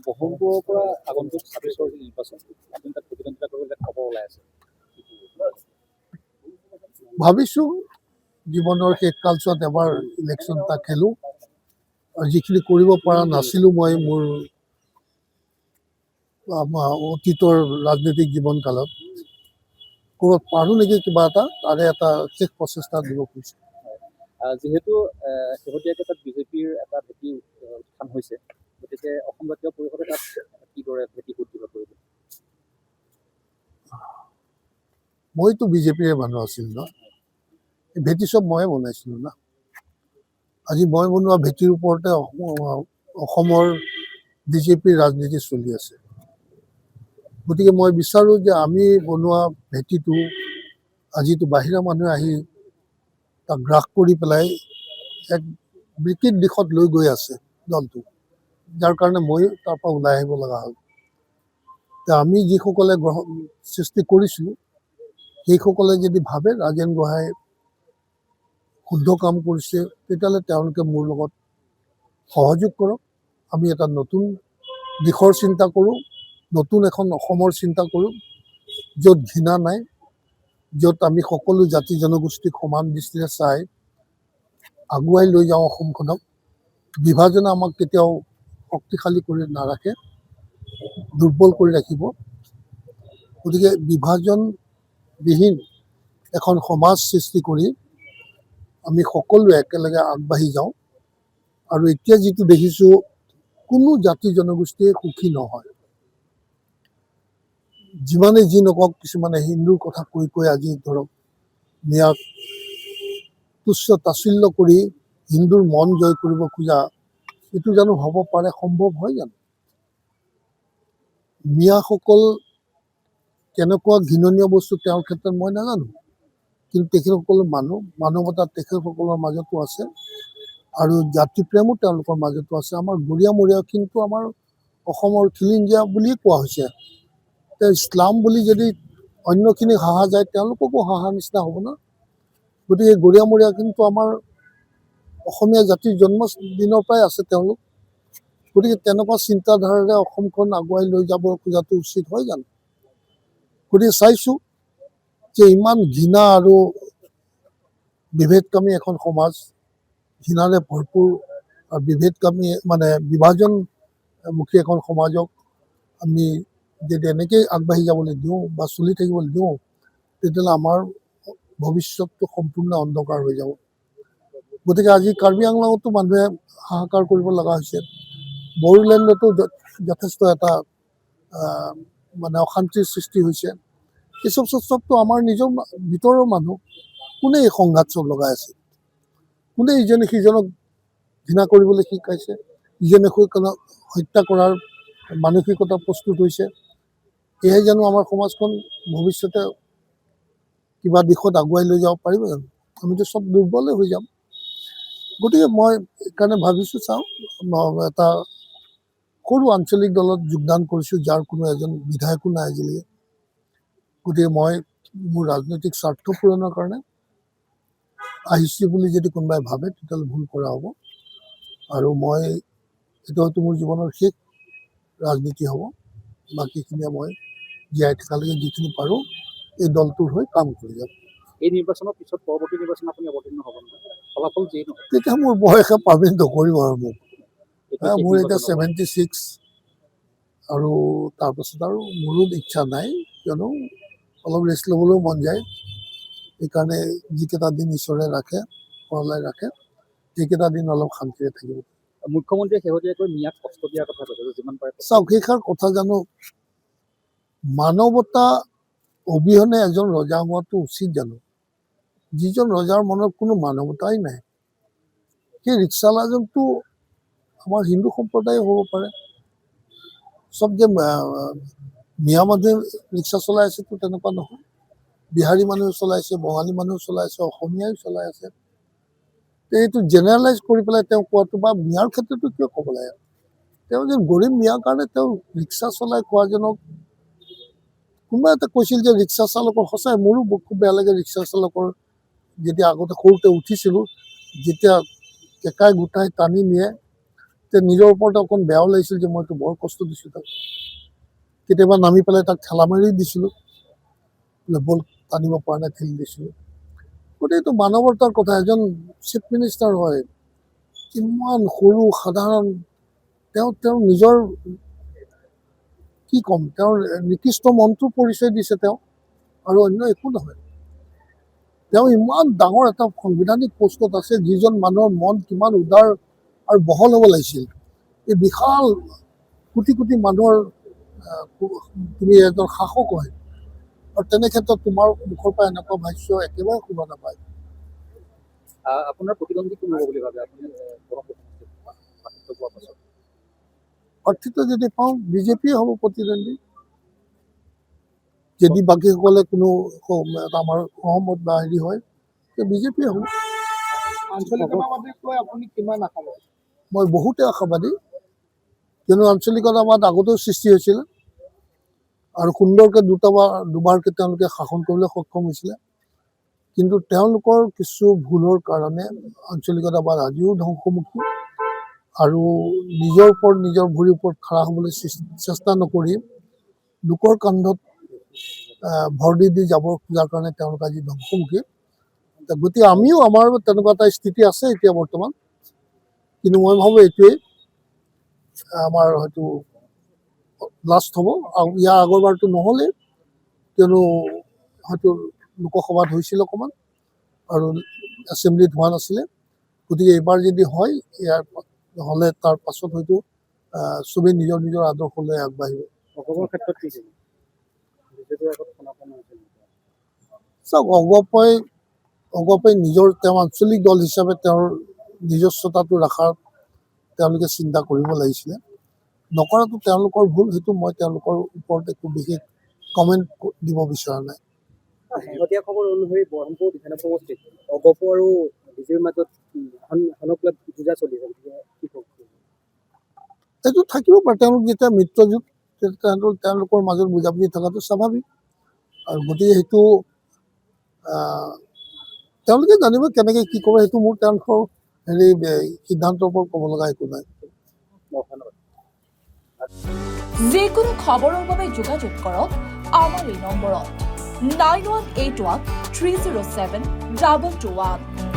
বহৰমপুৰৰ পৰা আগন্তুক 26ৰ যি নিৰ্বাচন, আপুনি তাত প্ৰতিদ্বন্দ্বিতা কৰিবলৈ খবৰ ওলাই আছে। ভাবিছোঁ জীৱনৰ শেষ কালছোৱাত এবাৰ ইলেকশ্যন এটা খেলোঁ আৰু যিখিনি কৰিব পৰা নাছিলোঁ মই মোৰ অতীতৰ ৰাজনৈতিক জীৱনকালত ক'ৰবাত পাৰোঁ নেকি কিবা এটা তাৰে এটা শেষ প্ৰচেষ্টা দিব খুজিছোঁ। যিহেতু শেহতীয়াকৈ তাত বিজেপিৰ এটা ভেটি উত্থান হৈছে, গতিকে অসম জাতীয় পৰিষদে তাত কিদৰে ভেটি সুদৃঢ় কৰিব? মইতো বিজেপিৰে মানুহ আছিলোঁ ন, ভেটি চব ময়ে বনাইছিলোঁ না। আজি মই বনোৱা ভেটিৰ ওপৰতে অসমৰ বিজেপিৰ ৰাজনীতি চলি আছে। গতিকে মই বিচাৰোঁ যে আমি বনোৱা ভেটিটো আজিতো বাহিৰা মানুহে আহি তাক গ্ৰাস কৰি পেলাই এক বিকৃত দিশত লৈ গৈ আছে দলটো, যাৰ কাৰণে ময়ো তাৰ পৰা ওলাই আহিব লগা হ'ল। আমি যিসকলে সৃষ্টি কৰিছিলোঁ সেইসকলে যদি ভাবে ৰাজেন গোহাঁই শুদ্ধ কাম কৰিছে, তেতিয়াহ'লে তেওঁলোকে মোৰ লগত সহযোগ কৰক। আমি এটা নতুন দিশৰ চিন্তা কৰোঁ, নতুন এখন অসমৰ চিন্তা কৰোঁ, য'ত ঘৃণা নাই, য'ত আমি সকলো জাতি জনগোষ্ঠীক সমান দৃষ্টিৰে চাই আগুৱাই লৈ যাওঁ অসমখনক। বিভাজনে আমাক কেতিয়াও শক্তিশালী কৰি নাৰাখে, দুৰ্বল কৰি ৰাখিব। গতিকে বিভাজনবিহীন এখন সমাজ সৃষ্টি কৰি আমি সকলোৱে একেলগে আগবাঢ়ি যাওঁ। আৰু এতিয়া যিটো দেখিছোঁ, কোনো জাতি জনগোষ্ঠীয়ে সুখী নহয়। যিমানে যি নকওক, কিছুমানে হিন্দুৰ কথা কৈ কৈ আজি ধৰক মিয়াক তুচ্ছ তাচ্ছিল্য কৰি হিন্দুৰ মন জয় কৰিব খোজা, এইটো জানো হ'ব পাৰে? সম্ভৱ হয় জানো? মিয়াসকল কেনেকুৱা ঘৃণনীয় বস্তু তেওঁৰ ক্ষেত্ৰত মই নাজানো, কিন্তু তেখেতসকল মানৱতা তেখেতসকলৰ মাজতো আছে আৰু জাতি প্ৰেমো তেওঁলোকৰ মাজতো আছে। আমাৰ গৰীয়া মৰীয়াখিনিতো আমাৰ অসমৰ খিলিঞ্জীয়া বুলিয়ে কোৱা হৈছে। ইছলাম বুলি যদি অন্যখিনি হাহা যায়, তেওঁলোককো হাহা নিচিনা হ'ব না। গতিকে গৰীয়া মৰীয়াখিনিতো আমাৰ অসমীয়া জাতিৰ জন্মদিনৰ পৰাই আছে তেওঁলোক। গতিকে তেনেকুৱা চিন্তাধাৰাৰে অসমখন আগুৱাই লৈ যাব খোজাটো উচিত হয় জানো? গতিকে চাইছোঁ যে ইমান ঘৃণা আৰু বিভেদকামী এখন সমাজ, ঘৃণাৰে ভৰপূৰ আৰু বিভেদকামী বিভাজনমুখী এখন সমাজক আমি যদি এনেকেই আগবাঢ়ি যাবলৈ দিওঁ বা চলি থাকিবলৈ দিওঁ, তেতিয়াহ'লে আমাৰ ভৱিষ্যতটো সম্পূৰ্ণ অন্ধকাৰ হৈ যাব। গতিকে আজি কাৰ্বি আংলঙতো মানুহে হাহাকাৰ কৰিব লগা হৈছে, বড়োলেণ্ডতো যথেষ্ট এটা অশান্তিৰ সৃষ্টি হৈছে। এইচব চবটো আমাৰ নিজৰ ভিতৰৰ মানুহ। কোনে এই সংঘাত চব লগাই আছে? কোনে ইজনে সিজনক ঘৃণা কৰিবলৈ শিকাইছে? ইজনে সিজনক হত্যা কৰাৰ মানসিকতা প্ৰস্তুত হৈছে। এয়াই জানো আমাৰ সমাজখন ভৱিষ্যতে কিবা দিশত আগুৱাই লৈ যাব পাৰিব জানো? আমিতো চব দুৰ্বলে হৈ যাম। গতিকে মই সেইকাৰণে ভাবিছোঁ, চাওঁ এটা সৰু আঞ্চলিক দলত যোগদান কৰিছোঁ, যাৰ কোনো এজন বিধায়কো নাই আজিলৈকে। গতিকে মই মোৰ ৰাজনৈতিক স্বাৰ্থ পূৰণৰ কাৰণে আহিছোঁ বুলি যদি কোনোবাই ভাবে, তেতিয়াহ'লে ভুল কৰা হ'ব। আৰু মই এইটো হয়তো মোৰ জীৱনৰ শেষ ৰাজনীতি হ'ব। বাকীখিনিয়ে মই জীয়াই থকালৈকে যিখিনি পাৰোঁ এই দলটোৰ হৈ কাম কৰি যাম। এই নিৰ্বাচনৰ পিছত পৰৱৰ্তী নিৰ্বাচন আপুনি অৱতীৰ্ণ হ'ব নহয়, ফলাফল যিয়েই নহয়, তেতিয়া মোৰ বয়সে পাৰ্মিট নকৰিব আৰু মোক। মোৰ এতিয়া 76 আৰু তাৰপাছত আৰু মোৰো ইচ্ছা নাই, কিয়নো অলপ ৰেষ্ট ল'বলৈও মন যায়। সেইকাৰণে যিকেইটা দিন ঈশ্বৰে ৰাখে, পৰলাই ৰাখে, সেইকেইটা দিন অলপ শান্তিৰে থাকিব। মুখ্যমন্ত্ৰীয়ে শেহতীয়াকৈ মিয়াক কষ্ট দিয়াৰ কথা কৈছে, যিমান পাৰে। চাওক, সেইষাৰ কথা জানো মানৱতা অবিহনে এজন ৰজা হোৱাটো উচিত জানো? যিজন ৰজাৰ মনত কোনো মানৱতাই নাই, সেই ৰিক্সাৱালাজনটো আমাৰ হিন্দু সম্প্ৰদায় হ'ব পাৰে। চব যে মিয়া মানুহে ৰিক্সা চলাই আছেতো তেনেকুৱা নহয়। বিহাৰী মানুহে চলাইছে, বঙালী মানুহে চলাইছে, অসমীয়াই চলাই আছে। এইটো জেনেৰেলাইজ কৰি পেলাই তেওঁ কোৱাটো, বা মিয়াৰ ক্ষেত্ৰতো কিয় ক'ব লাগে? তেওঁ যে গৰীব মিয়াৰ কাৰণে তেওঁ ৰিক্সা চলাই কোৱাজনক, কোনোবা এটা কৈছিল যে ৰিক্সা চালকৰ, সঁচাই মোৰো খুব বেয়া লাগে ৰিক্সা চালকৰ। যেতিয়া আগতে সৰুতে উঠিছিলোঁ, যেতিয়া কেঁকাই গোটাই টানি নিয়ে, তেতিয়া নিজৰ ওপৰতে অকণ বেয়াও লাগিছিল যে মইতো বৰ কষ্ট দিছোঁ তাক। কেতিয়াবা নামি পেলাই তাক ঠেলা মাৰি দিছিলোঁ, বল টানিব পৰা নাই ঠেলি দিছিলোঁ। গতিকে এইটো মানৱতাৰ কথা। এজন চিফ মিনিষ্টাৰ হয়, কিমান সৰু সাধাৰণ, তেওঁৰ নিজৰ কি ক'ম, তেওঁৰ নিকৃষ্ট মনটোৰ পৰিচয় দিছে তেওঁ, আৰু অন্য একো নহয়। তেওঁ ইমান ডাঙৰ এটা সাংবিধানিক পষ্টত আছে, যিজন মানুহৰ মন কিমান উদাৰ আৰু বহল হ'ব লাগিছিল। এই বিশাল কোটি কোটি মানুহৰ তুমি এজন শাসক হয়, আৰু তেনে ক্ষেত্ৰত তোমাৰ মুখৰ পৰা এনেকুৱা ভাষ্য একেবাৰে শুভ নাপায়। আপোনাৰ প্ৰতিদ্বন্দ্বী কোন হ'ব বুলি ভাবে আপুনি প্ৰাৰ্থিত্ব পোৱাৰ পাছত? প্ৰাৰ্থিত্ব যদি পাওঁ বিজেপিয়ে হ'ব প্ৰতিদ্বন্দ্বী। যদি বাকীসকলে কোনো আমাৰ সহমত বা হেৰি হয়, বিজেপিয়ে হ'ব। আঞ্চলিকতাবাদীক লৈ আপুনি কিমান আশাবাদী? মই বহুতে আশাবাদী, কিয়নো আঞ্চলিকতাবাদ আগতেও সৃষ্টি হৈছিল আৰু সুন্দৰকৈ দুবাৰকৈ তেওঁলোকে শাসন কৰিবলৈ সক্ষম হৈছিলে। কিন্তু তেওঁলোকৰ কিছু ভুলৰ কাৰণে আঞ্চলিকতাবাদ আজিও ধ্বংসমুখী, আৰু নিজৰ ভৰিৰ ওপৰত খাৰা হ'বলৈ চেষ্টা নকৰি লোকৰ কান্ধত ভৰ দি যাব খোজাৰ কাৰণে তেওঁলোক আজি ধ্বংসমুখী। গতিকে আমিও আমাৰ তেনেকুৱা এটা স্থিতি আছে এতিয়া বৰ্তমান, কিন্তু মই ভাবোঁ এইটোৱেই আমাৰ হয়তো লাষ্ট হ'ব। আৰু ইয়াৰ আগৰবাৰটো নহ'লেই, কিয়নো হয়তো লোকসভাত হৈছিল অকণমান আৰু এছেম্বলিত হোৱা নাছিলে। গতিকে এইবাৰ যদি হয়, ইয়াৰ হ'লে তাৰ পাছত হয়তো চবেই নিজৰ নিজৰ আদৰ্শ লৈ আগবাঢ়িব। অসমৰ ক্ষেত্ৰত কি বিজেপিৰ আগত ফলাফল হৈছে? চাওক, অগপই তেওঁ আঞ্চলিক দল হিচাপে তেওঁৰ নিজস্বতাটো ৰখাৰ তেওঁলোকে চিন্তা কৰিব লাগিছিলে। নকৰাটো তেওঁলোকৰ ভুল, সেইটো মই তেওঁলোকৰ ওপৰত একো বিশেষ কমেণ্ট দিব বিচৰা নাই। শেহতীয়া খবৰ অনুসৰি বৰহমপুৰ বিধানসভা সমষ্টিত অগপ আৰু বিজেপিৰ মাজত হনকলক যুঁজা চলি আছে। এইটো থাকিব পাৰে, তেওঁলোক যেতিয়া মিত্ৰজোঁট তেওঁলোকৰ মাজত বুজাবুজি থকাটো স্বাভাৱিক, আৰু গতিকে সেইটো তেওঁলোকে জানিব কেনেকৈ কি কৰে। সেইটো মোৰ তেওঁলোকৰ সিদ্ধান্তৰ ওপৰত ক'ব লগা একো নাই। যিকোনো খবৰৰ বাবে যোগাযোগ কৰক আমাৰ এই নম্বৰত 9181 307 2221।